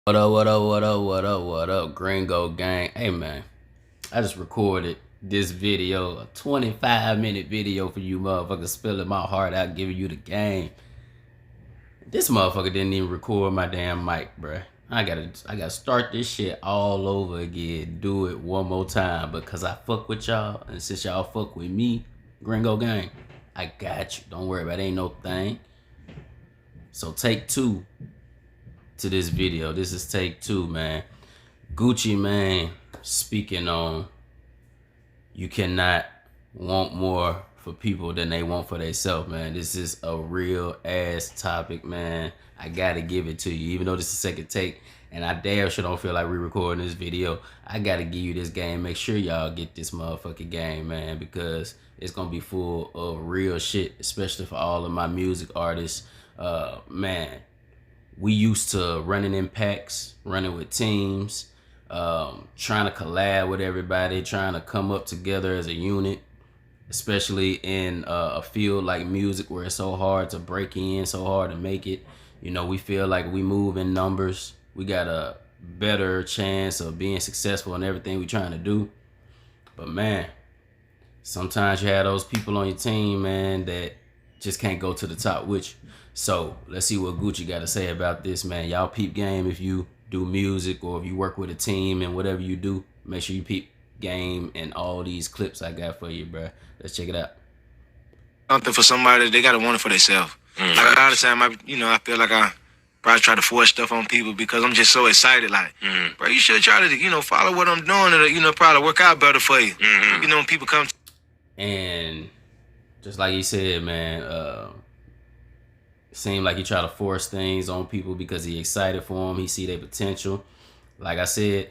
What up, what up, what up, what up, what up, Gringo Gang? Hey man, I just recorded this video, a 25-minute video for you motherfuckers spilling my heart out, giving you the game. This motherfucker didn't even record my damn mic, bruh. I gotta start this shit all over again, do it one more time because I fuck with y'all, and since y'all fuck with me, Gringo Gang, I got you. Don't worry about it, ain't no thing. So take two to this video. This is take two, man. Gucci Mane speaking on you cannot want more for people than they want for themselves, man. This is a real ass topic, man. I gotta give it to you. Even though this is the second take and I damn sure don't feel like re-recording this video, I gotta give you this game. Make sure y'all get this motherfucking game, man, because it's gonna be full of real shit, especially for all of my music artists. Man, we used to running in packs, running with teams, trying to collab with everybody, trying to come up together as a unit, especially in a field like music where it's so hard to break in, so hard to make it. You know, we feel like we move in numbers. We got a better chance of being successful in everything we trying to do. But man, sometimes you have those people on your team, man, that just can't go to the top with you. So let's see what Gucci got to say about this, man. Y'all peep game if you do music or if you work with a team and whatever you do. Make sure you peep game and all these clips I got for you, bro. Let's check it out. Something for somebody, they gotta want it for themselves. Like a lot of time, I feel like I probably try to force stuff on people because I'm just so excited. Like, bro, you should try to, follow what I'm doing. It'll, probably work out better for you. When people come. And just like he said, man, it seemed like he try to force things on people because he excited for them. He see their potential. Like I said,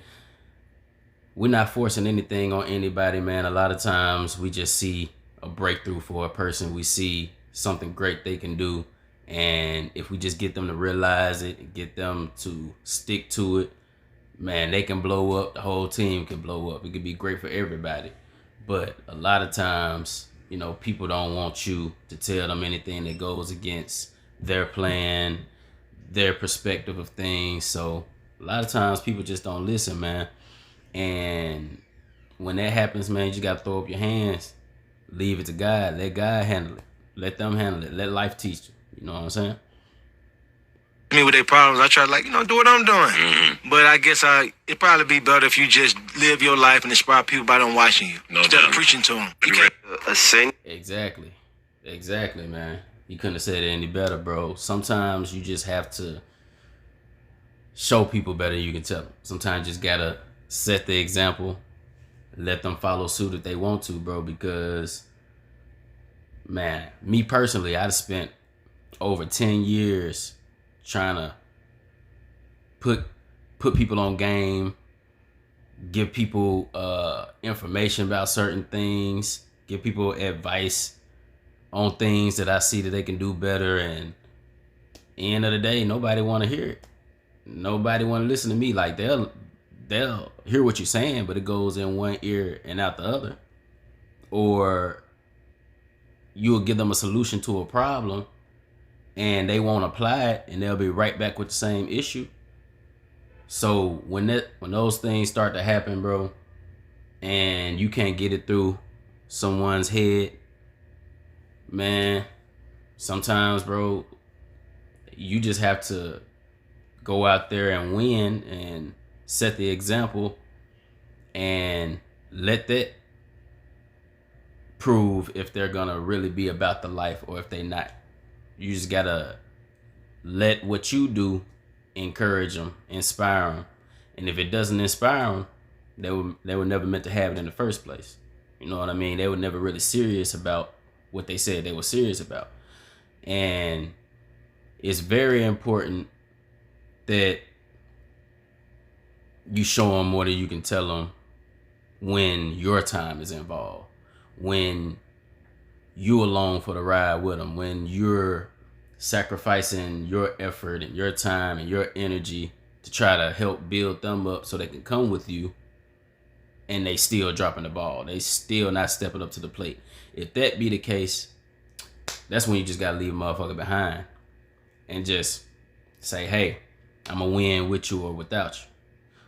we're not forcing anything on anybody, man. A lot of times we just see a breakthrough for a person. We see something great they can do. And if we just get them to realize it and get them to stick to it, man, they can blow up. The whole team can blow up. It could be great for everybody. But a lot of times, people don't want you to tell them anything that goes against their plan, their perspective of things. So a lot of times people just don't listen, man. And when that happens, man, you just gotta throw up your hands, leave it to God, let God handle it, let them handle it, let life teach you. You know what I'm saying? Me with their problems, I try to do what I'm doing. But I guess it'd probably be better if you just live your life and inspire people by them watching you instead of preaching to them. You can't Exactly, man. You couldn't have said it any better, bro. Sometimes you just have to show people better than you can tell them. Sometimes you just gotta set the example, let them follow suit if they want to, bro. Because, man, me personally, I've spent over 10 years trying to put people on game, give people information about certain things, give people advice on things that I see that they can do better. And end of the day, nobody want to hear it. Nobody want to listen to me. Like they'll hear what you're saying, but it goes in one ear and out the other. Or you'll give them a solution to a problem and they won't apply it, and they'll be right back with the same issue. So when those things start to happen, bro, and you can't get it through someone's head, man, sometimes, bro, you just have to go out there and win and set the example and let that prove if they're gonna really be about the life or if they not. You just gotta let what you do encourage them, inspire them. And if it doesn't inspire them, they were never meant to have it in the first place. You know what I mean? They were never really serious about what they said they were serious about. And it's very important that you show them more than you can tell them when your time is involved, when you along for the ride with them, when you're sacrificing your effort and your time and your energy to try to help build them up so they can come with you, and they still dropping the ball. They still not stepping up to the plate. If that be the case, that's when you just gotta leave a motherfucker behind and just say, hey, I'm gonna win with you or without you.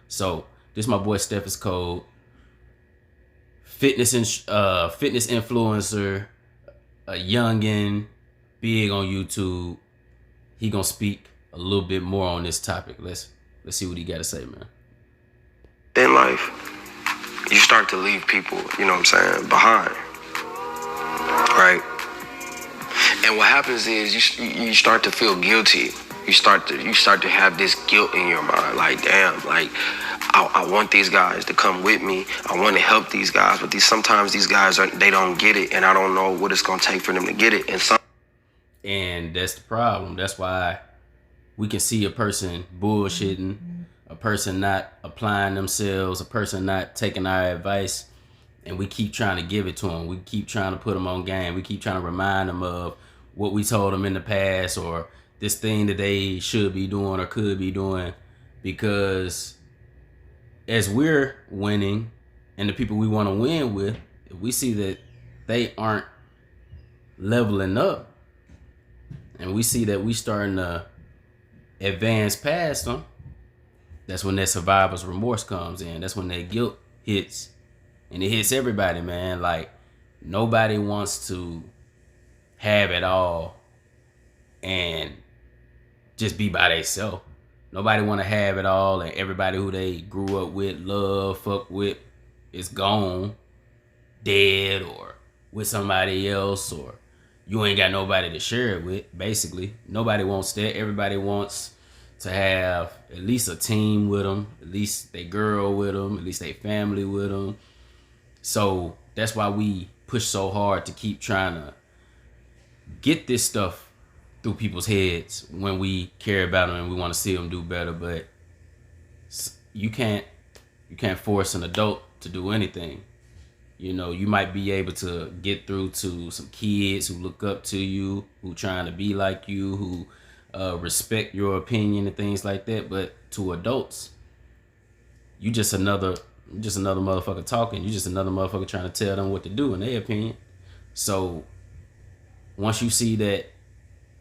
So this my boy Steph is Cold, fitness influencer, a youngin, big on YouTube. He gonna speak a little bit more on this topic. Let's see what he got to say, man. In life, you start to leave people, you know what I'm saying, behind, right? And what happens is you start to feel guilty. You start to have this guilt in your mind, like, damn, like I want these guys to come with me. I want to help these guys, but sometimes these guys they don't get it, and I don't know what it's gonna take for them to get it. And that's the problem. That's why we can see a person bullshitting, a person not applying themselves, a person not taking our advice, and we keep trying to give it to them. We keep trying to put them on game. We keep trying to remind them of what we told them in the past, or this thing that they should be doing or could be doing, because as we're winning and the people we want to win with, if we see that they aren't leveling up and we see that we starting to advance past them, that's when that survivor's remorse comes in. That's when that guilt hits, and it hits everybody, man. Like, nobody wants to have it all and just be by themselves. Nobody want to have it all and everybody who they grew up with, love, fuck with, is gone, dead, or with somebody else, or you ain't got nobody to share it with. Basically, nobody wants that. Everybody wants to have at least a team with them, at least they girl with them, at least they family with them. So that's why we push so hard to keep trying to get this stuff through people's heads when we care about them and we want to see them do better. But you can't force an adult to do anything. You know, you might be able to get through to some kids who look up to you, who trying to be like you, who respect your opinion and things like that. But to adults, you just another motherfucker talking. You just another motherfucker trying to tell them what to do in their opinion. So once you see that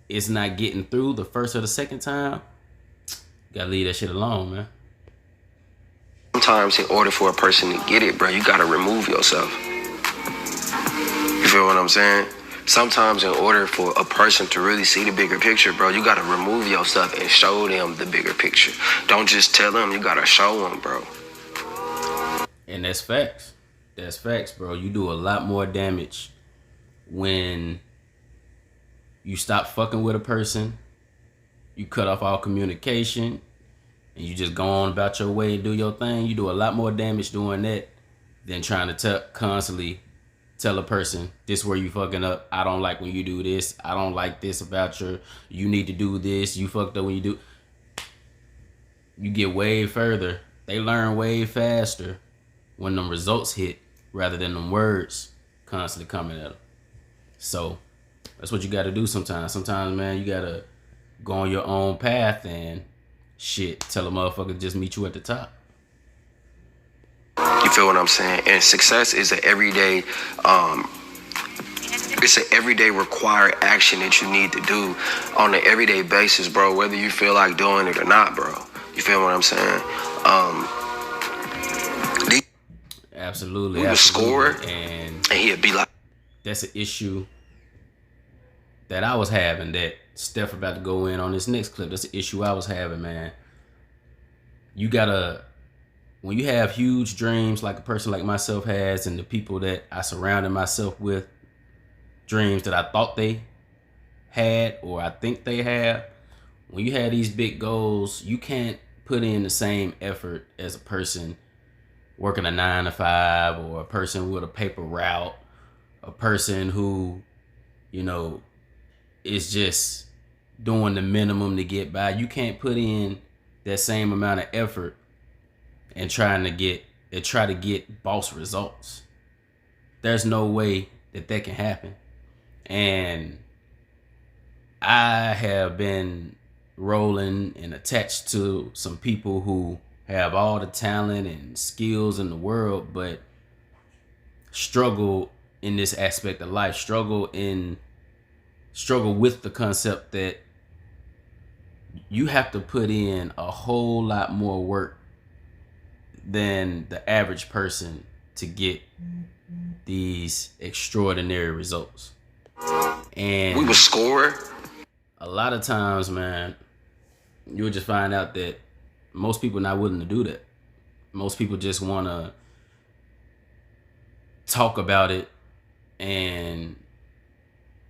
it's not getting through the first or the second time, you gotta leave that shit alone, man. Sometimes in order for a person to get it, bro, you gotta remove yourself. You feel what I'm saying? Sometimes in order for a person to really see the bigger picture, bro, you gotta remove yourself and show them the bigger picture. Don't just tell them, you gotta show them, bro. And that's facts. That's facts, bro. You do a lot more damage when you stop fucking with a person, you cut off all communication, and you just go on about your way and do your thing. You do a lot more damage doing that than trying to constantly tell a person, this where you fucking up. I don't like when you do this. I don't like this about you need to do this. You fucked up when you do. You get way further. They learn way faster when them results hit rather than them words constantly coming at them. So that's what you got to do sometimes. Sometimes, man, you got to go on your own path and shit, tell a motherfucker to just meet you at the top. You feel what I'm saying? And success is an everyday, it's an everyday required action that you need to do on an everyday basis, bro, whether you feel like doing it or not, bro. You feel what I'm saying? Absolutely. We would score, and he'd be like, that's an issue that I was having, that Steph about to go in on this next clip. That's the issue I was having, man. You gotta, when you have huge dreams like a person like myself has, and the people that I surrounded myself with, dreams that I thought they had or I think they have, when you have these big goals, you can't put in the same effort as a person working a 9-to-5, or a person with a paper route, a person who, you know, is just doing the minimum to get by. You can't put in that same amount of effort and try to get boss results. There's no way that can happen. And I have been rolling and attached to some people who have all the talent and skills in the world, but struggle in this aspect of life, struggle with the concept that you have to put in a whole lot more work than the average person to get these extraordinary results. And we would score. A lot of times, man, you'll just find out that most people not willing to do that. Most people just want to talk about it and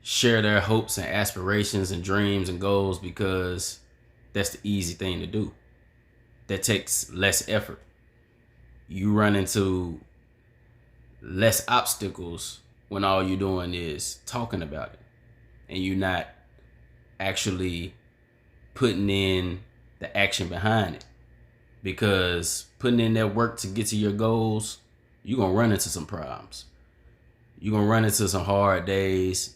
share their hopes and aspirations and dreams and goals because that's the easy thing to do. That takes less effort. You run into less obstacles when all you're doing is talking about it and you're not actually putting in the action behind it. Because putting in that work to get to your goals, you're going to run into some problems. You're going to run into some hard days.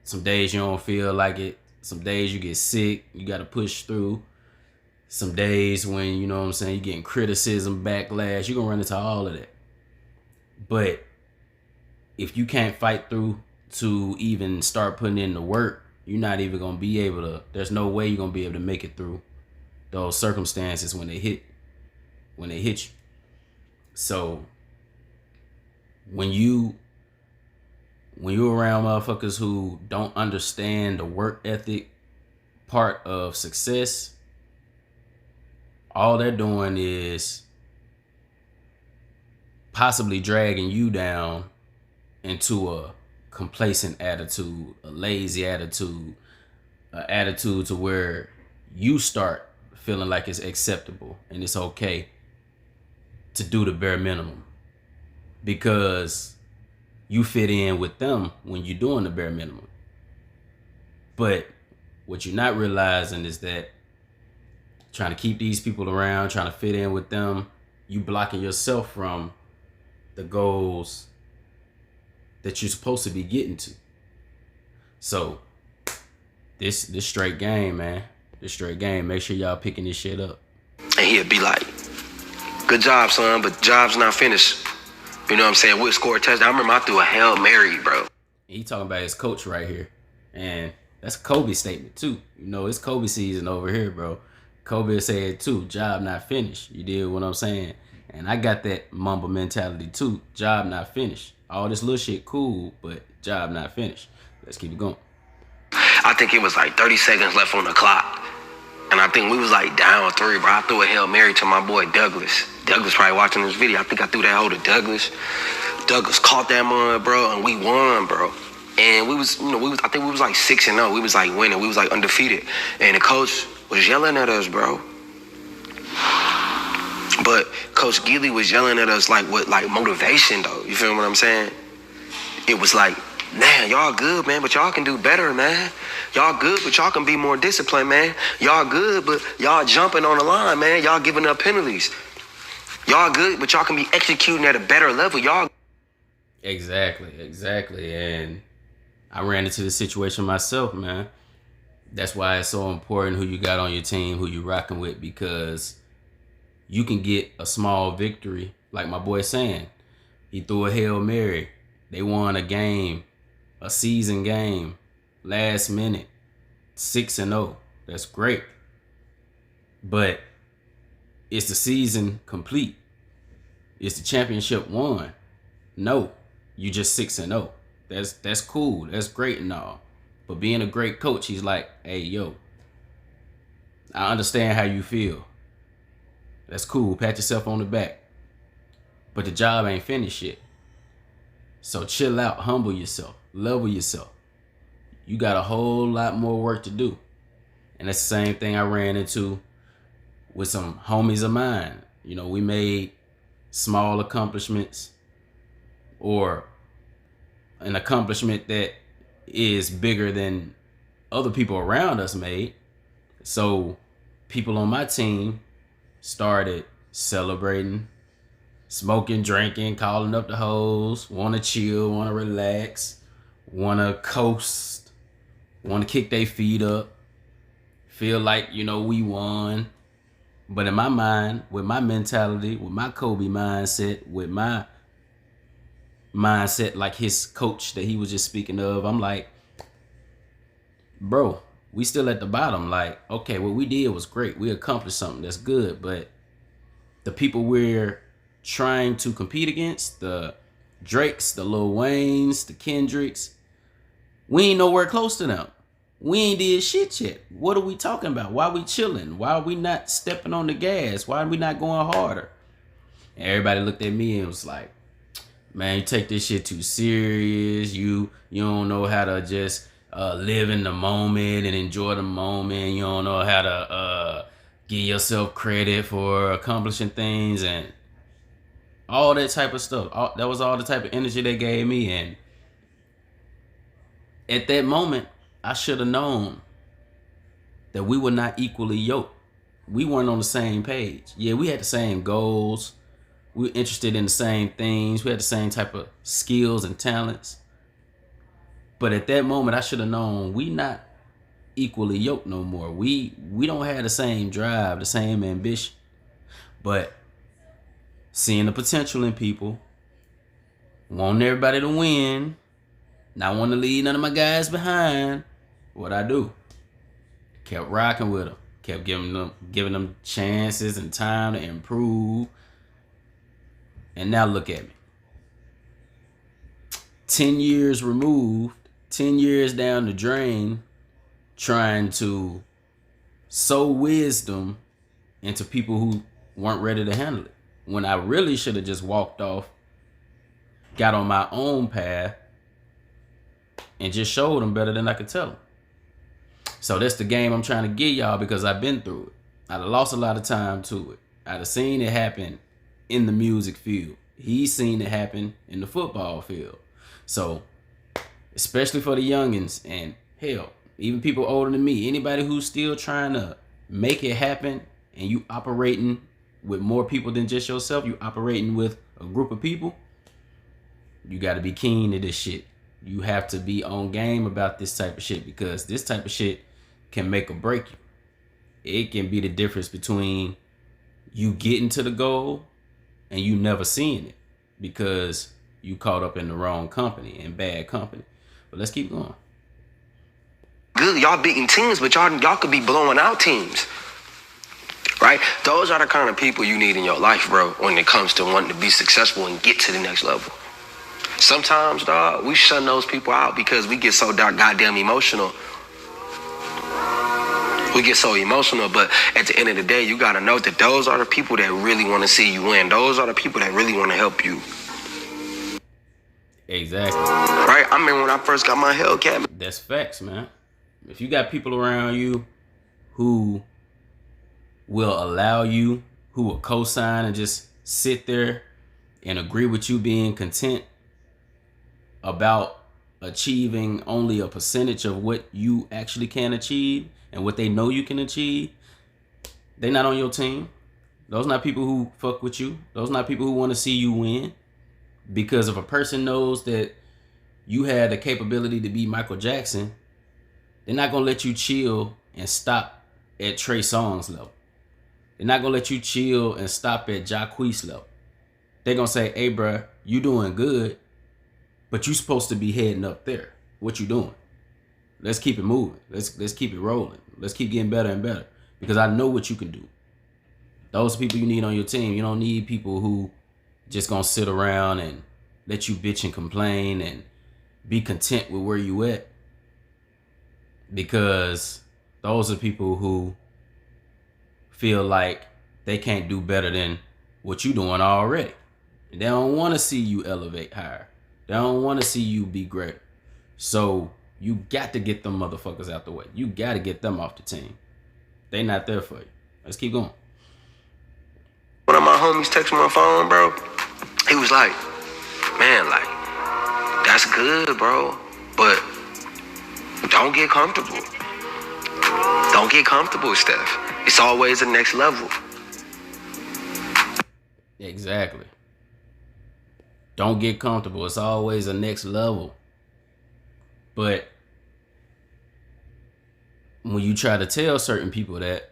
Some days you don't feel like it. Some days you get sick. You got to push through. Some days when, you know what I'm saying, you're getting criticism, backlash. You're going to run into all of that. But if you can't fight through to even start putting in the work, you're not even going to be able to, there's no way you're going to be able to make it through those circumstances when they hit you. So when you're around motherfuckers who don't understand the work ethic part of success, all they're doing is possibly dragging you down into a complacent attitude, a lazy attitude, an attitude to where you start feeling like it's acceptable and it's okay to do the bare minimum because you fit in with them when you're doing the bare minimum. But what you're not realizing is that trying to keep these people around, trying to fit in with them, you blocking yourself from the goals that you're supposed to be getting to. So this straight game, man. This straight game. Make sure y'all picking this shit up. And he'd be like, good job, son, but job's not finished. You know what I'm saying? We'll score a touchdown. I remember I threw a Hail Mary, bro. He talking about his coach right here. And that's a Kobe statement, too. You know, it's Kobe season over here, bro. Kobe said, too, job not finished. You did what I'm saying? And I got that Mamba mentality, too. Job not finished. All this little shit cool, but job not finished. Let's keep it going. I think it was like 30 seconds left on the clock. And I think we was like down 3, bro. I threw a Hail Mary to my boy Douglas. Douglas probably watching this video. I think I threw that hoe to Douglas. Douglas caught that mud, bro, and we won, bro. And I think we was like 6-0. We was like winning. We was like undefeated. And the coach was yelling at us, bro. But Coach Gilly was yelling at us like motivation, though. You feel what I'm saying? It was like, man, y'all good, man, but y'all can do better, man. Y'all good, but y'all can be more disciplined, man. Y'all good, but y'all jumping on the line, man. Y'all giving up penalties. Y'all good, but y'all can be executing at a better level. Y'all. Exactly. And I ran into this situation myself, man. That's why it's so important who you got on your team, who you rocking with, because you can get a small victory, like my boy saying. He threw a Hail Mary. They won a game, a season game, last minute, 6-0. That's great. But is the season complete? Is the championship won? No, you just 6-0. That's cool. That's great and all. But being a great coach, he's like, hey, yo, I understand how you feel. That's cool. Pat yourself on the back. But the job ain't finished yet. So chill out, humble yourself, level yourself. You got a whole lot more work to do. And that's the same thing I ran into with some homies of mine. You know, we made small accomplishments or an accomplishment that is bigger than other people around us made. So people on my team started celebrating, smoking, drinking, calling up the hoes, want to chill, want to relax, want to coast, want to kick their feet up, feel like, you know, we won. But in my mind, with my mentality, with my Kobe mindset, with my mindset like his coach that he was just speaking of, I'm like, bro, we still at the bottom. Like, okay, what we did was great. We accomplished something that's good. But the people we're trying to compete against, the Drakes, the Lil Waynes, the Kendricks, we ain't nowhere close to them. We ain't did shit yet. What are we talking about? Why we chilling? Why are we not stepping on the gas? Why are we not going harder? And everybody looked at me and was like, man, you take this shit too serious. You don't know how to just live in the moment and enjoy the moment. You don't know how to give yourself credit for accomplishing things and all that type of stuff. That was all the type of energy they gave me. And at that moment, I should have known that we were not equally yoked. We weren't on the same page. Yeah, we had the same goals. We were interested in the same things. We had the same type of skills and talents. But at that moment, I should have known we not equally yoked no more. We don't have the same drive, the same ambition. But seeing the potential in people, wanting everybody to win, not wanting to leave none of my guys behind, what I do? Kept rocking with them. Kept giving them chances and time to improve. And now look at me. 10 years removed, 10 years down the drain, trying to sow wisdom into people who weren't ready to handle it. When I really should have just walked off, got on my own path, and just showed them better than I could tell them. So that's the game I'm trying to get y'all, because I've been through it. I've lost a lot of time to it. I've seen it happen in the music field. He's seen it happen in the football field. So, especially for the youngins, and hell, even people older than me, anybody who's still trying to make it happen, and you operating with more people than just yourself, you operating with a group of people, you got to be keen to this shit. You have to be on game about this type of shit, because this type of shit can make or break you. It can be the difference between you getting to the goal and you never seeing it because you caught up in the wrong company and bad company. But let's keep going. Good, y'all beating teams, but y'all could be blowing out teams. Right? Those are the kind of people you need in your life, bro, when it comes to wanting to be successful and get to the next level. Sometimes, dog, we shun those people out because we get so goddamn emotional. We get so emotional, but at the end of the day, you gotta know that those are the people that really want to see you win. Those are the people that really want to help you. Exactly. Right? I remember when I first got my Hellcat. That's facts, man. If you got people around you who will allow you, who will co-sign and just sit there and agree with you being content about achieving only a percentage of what you actually can achieve and what they know you can achieve, they not on your team. Those not people who fuck with you. Those not people who want to see you win. Because if a person knows that you had the capability to be Michael Jackson, they're not going to let you chill and stop at Trey Songz level. They're not going to let you chill and stop at Jacquees level. They're going to say, hey, bruh, you doing good, but you supposed to be heading up there. What you doing? Let's keep it moving. Let's keep it rolling. Let's keep getting better and better, because I know what you can do. Those are people you need on your team. You don't need people who just going to sit around and let you bitch and complain and be content with where you at, because those are people who feel like they can't do better than what you doing already. They don't want to see you elevate higher. They don't want to see you be greater. So you got to get them motherfuckers out the way. You got to get them off the team. They not there for you. Let's keep going. One of my homies texted my phone, bro. He was like, man, like, that's good, bro, but don't get comfortable. Don't get comfortable, Steph. It's always the next level. Exactly. Don't get comfortable. It's always a next level. But when you try to tell certain people that,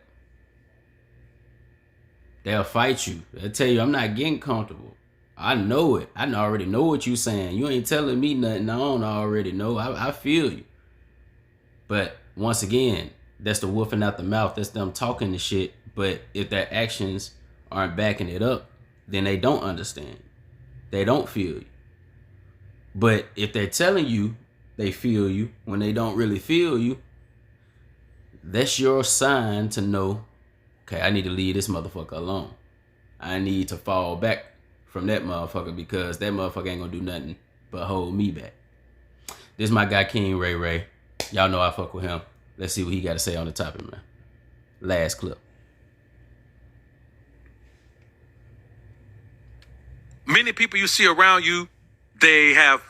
they'll fight you. They'll tell you, I'm not getting comfortable. I know it. I already know what you're saying. You ain't telling me nothing I don't already know. I feel you. But once again, that's the wolfing out the mouth. That's them talking the shit. But if their actions aren't backing it up, then they don't understand. They don't feel you. But if they're telling you they feel you when they don't really feel you, that's your sign to know, okay, I need to leave this motherfucker alone. I need to fall back from that motherfucker because that motherfucker ain't gonna do nothing but hold me back. This is my guy, King Ray Ray. Y'all know I fuck with him. Let's see what he got to say on the topic, man. Last clip. Many people you see around you, they have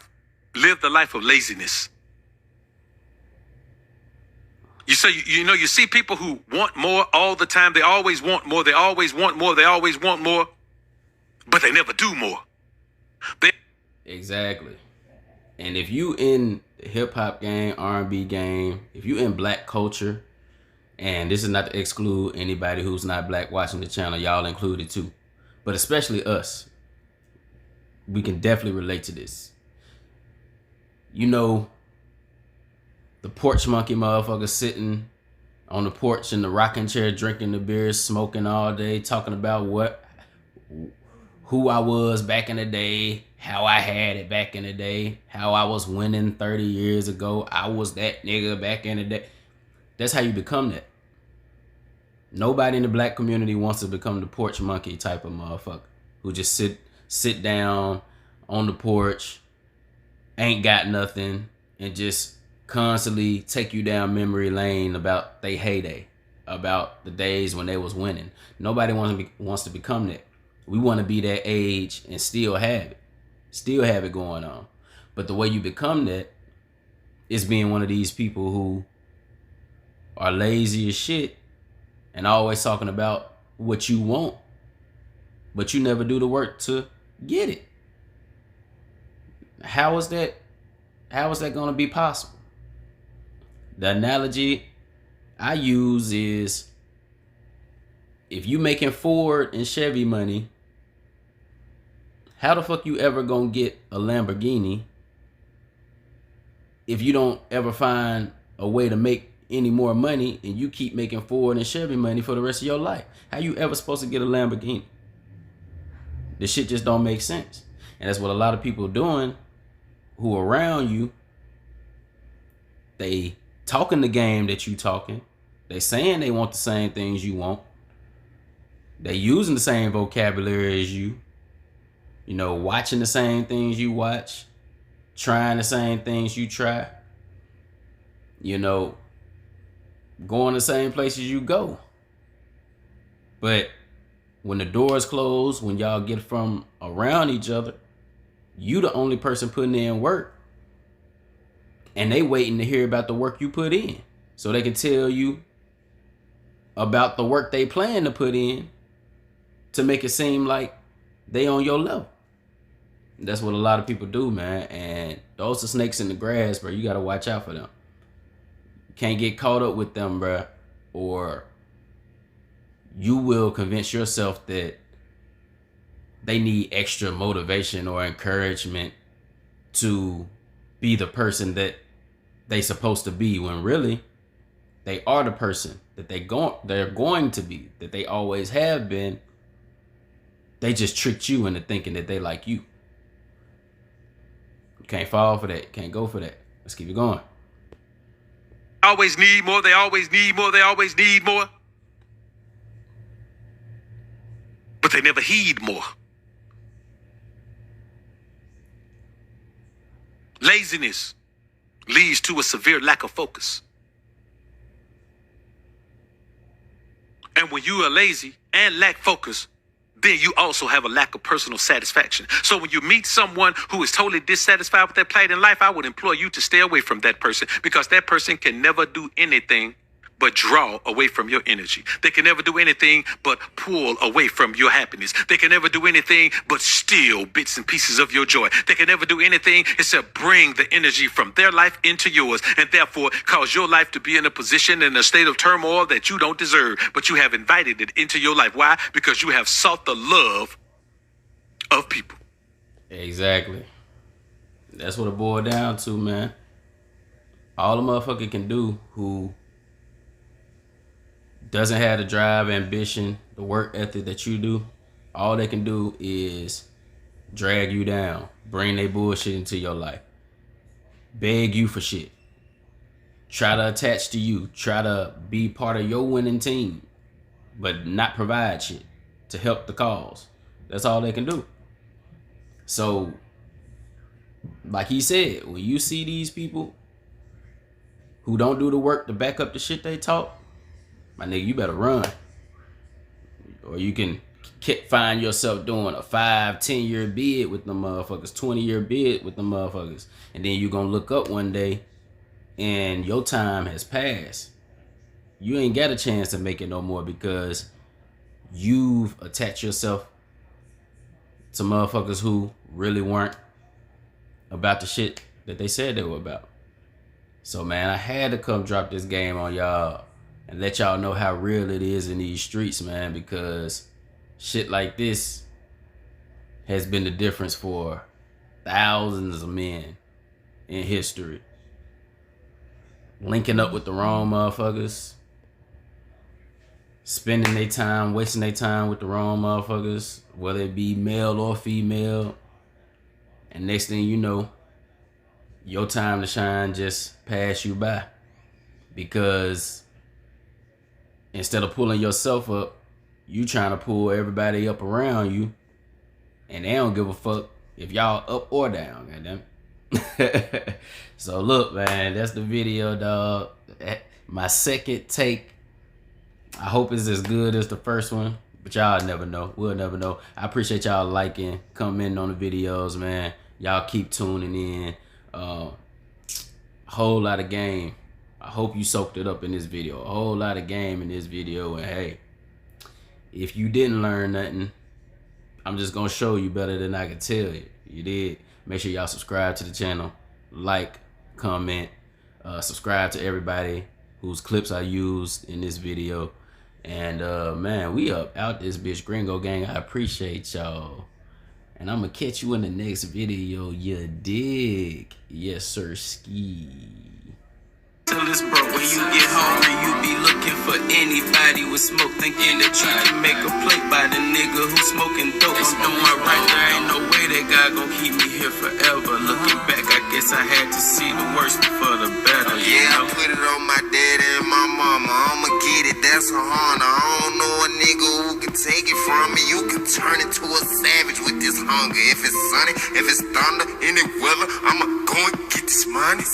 lived a life of laziness. You say, you see people who want more all the time. They always want more. They always want more. They always want more, but they never do more. Exactly. And if you in the hip hop game, R&B game, if you in black culture, and this is not to exclude anybody who's not black watching the channel, y'all included too, but especially us, we can definitely relate to this. You know, the porch monkey motherfucker sitting on the porch in the rocking chair, drinking the beer, smoking all day, talking about who I was back in the day, how I had it back in the day, how I was winning 30 years ago. I was that nigga back in the day. That's how you become that. Nobody in the black community wants to become the porch monkey type of motherfucker who just sit down on the porch, ain't got nothing, and just constantly take you down memory lane about they heyday, about the days when they was winning. Nobody wants to become that. We want to be that age and still have it going on. But the way you become that is being one of these people who are lazy as shit and always talking about what you want, but you never do the work to get it. How is that going to be possible? The analogy I use is, if you making Ford and Chevy money, how the fuck you ever gonna get a Lamborghini if you don't ever find a way to make any more money and you keep making Ford and Chevy money for the rest of your life? How you ever supposed to get a Lamborghini? This shit just don't make sense. And that's what a lot of people doing who around you. They talking the game that you talking. They saying they want the same things you want. They using the same vocabulary as you. You know, watching the same things you watch. Trying the same things you try. You know, going the same places you go. But when the doors close, when y'all get from around each other, you the only person putting in work. And they waiting to hear about the work you put in, so they can tell you about the work they plan to put in to make it seem like they on your level. That's what a lot of people do, man. And those are snakes in the grass, bro. You got to watch out for them. You can't get caught up with them, bro. Or you will convince yourself that they need extra motivation or encouragement to be the person that they supposed to be, when really they are the person that they're going to be, that they always have been. They just tricked you into thinking that they like you. You can't fall for that. Can't go for that. Let's keep it going. Always need more. They always need more. They always need more. But they never heed more. Laziness leads to a severe lack of focus. And when you are lazy and lack focus, then you also have a lack of personal satisfaction. So when you meet someone who is totally dissatisfied with their plight in life, I would implore you to stay away from that person, because that person can never do anything but draw away from your energy. They can never do anything but pull away from your happiness. They can never do anything but steal bits and pieces of your joy. They can never do anything except bring the energy from their life into yours, and therefore cause your life to be in a position, in a state of turmoil that you don't deserve, but you have invited it into your life. Why? Because you have sought the love of people. Exactly. That's what it boiled down to, man. All a motherfucker can do who doesn't have the drive, ambition, the work ethic that you do, all they can do is drag you down, bring their bullshit into your life, beg you for shit, try to attach to you, try to be part of your winning team, but not provide shit to help the cause. That's all they can do. So, like he said, when you see these people who don't do the work to back up the shit they talk, my nigga, you better run. Or you can find yourself doing a 5-10 year bid with the motherfuckers, 20-year bid with the motherfuckers, and then you gonna look up one day and your time has passed. You ain't got a chance to make it no more because you've attached yourself to motherfuckers who really weren't about the shit that they said they were about. So man, I had to come drop this game on y'all and let y'all know how real it is in these streets, man, because shit like this has been the difference for thousands of men in history. Linking up with the wrong motherfuckers, spending their time, wasting their time with the wrong motherfuckers, whether it be male or female. And next thing you know, your time to shine just passed you by. Because instead of pulling yourself up, you trying to pull everybody up around you. And they don't give a fuck if y'all up or down, goddamn. So look, man, that's the video, dog. My second take. I hope it's as good as the first one, but y'all never know. We'll never know. I appreciate y'all liking, commenting on the videos, man. Y'all keep tuning in. Whole lot of game. I hope you soaked it up in this video. A whole lot of game in this video. And hey, if you didn't learn nothing, I'm just gonna show you better than I can tell you. You did. Make sure y'all subscribe to the channel, like, comment, subscribe to everybody whose clips I used in this video. And man, we up out this bitch, Gringo Gang. I appreciate y'all. And I'm gonna catch you in the next video, you dig? Yes, sir, ski. Till it's broke. When you get hungry, you be looking for anybody with smoke, thinking that you can make a plate by the nigga who smoking dope. I'm doing right, there ain't no way that God gon' keep me here forever. Looking back, I guess I had to see the worst before the better. Yeah, I put it on my daddy and my mama. I'ma get it, that's a honor. I don't know a nigga who can take it from me. You can turn into a savage with this hunger. If it's sunny, if it's thunder, any weather, I'ma go and get this money.